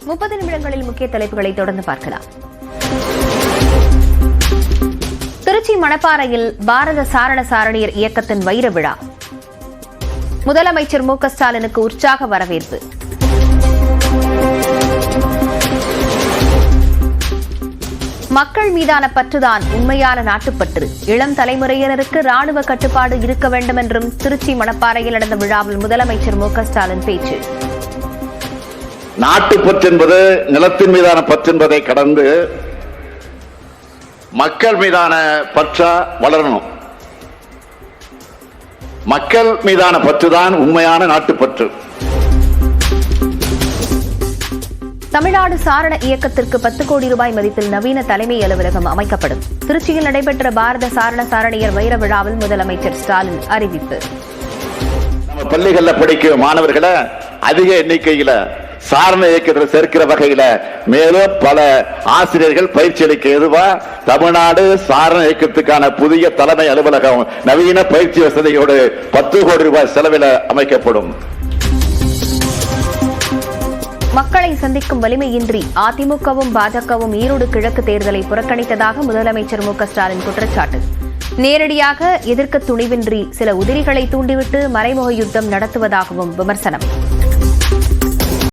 30 நிமிடங்களில் முக்கிய தலைப்புகளை தொடர்ந்து பார்க்கலாம். திருச்சி மணப்பாறையில் பாரத சாரண சாரணியர் இயக்கத்தின் வைர விழா. முதலமைச்சர் மு.க. ஸ்டாலினுக்கு உற்சாக வரவேற்பு. மக்கள் மீதான பற்றுதான் உண்மையான நாட்டுப்பற்று. இளம் தலைமுறையினருக்கு ராணுவ கட்டுப்பாடு இருக்க வேண்டும் என்றும் திருச்சி மணப்பாறையில் நடந்த விழாவில் முதலமைச்சர் மு.க. ஸ்டாலின் பேச்சு. நாட்டுப்பற்று என்பது நிலத்தின் மீதான பற்று என்பதை கடந்து மக்கள் மீதான பற்றா வளரணும். மக்கள் மீதான பற்றுதான் உண்மையான நாட்டுப்பற்று. தமிழ்நாடு சாரண இயக்கத்திற்கு 10 கோடி ரூபாய் மதிப்பில் நவீன தலைமை அலுவலகம் அமைக்கப்படும். திருச்சியில் நடைபெற்ற பாரத சாரண சாரணியர் வைர விழாவில் முதலமைச்சர் ஸ்டாலின் அறிவிப்பு. நம்ம பள்ளிகளில் படிக்கிற மாணவர்களை அதிக எண்ணிக்கையில சாரண இயக்கத்தில் சேர்க்கிற வகையில மேலும் பல ஆசிரியர்கள் பயிற்சி அளிக்க எதுவா தமிழ்நாடு சாரண இயக்கத்துக்கான புதிய தலைமை அலுவலகம் நவீன பயிற்சி வசதியோடு 10 கோடி ரூபாய் செலவில் அமைக்கப்படும். மக்களை சந்திக்கும் வலிமையின்றி அதிமுகவும் பாஜகவும் ஈரோடு கிழக்கு தேர்தலை புறக்கணித்ததாக முதலமைச்சர் மு.க. ஸ்டாலின் குற்றச்சாட்டு. நேரடியாக எதிர்க்க துணிவின்றி சில உதிரிகளை தூண்டிவிட்டு மறைமுக யுத்தம் நடத்துவதாகவும் விமர்சனம்.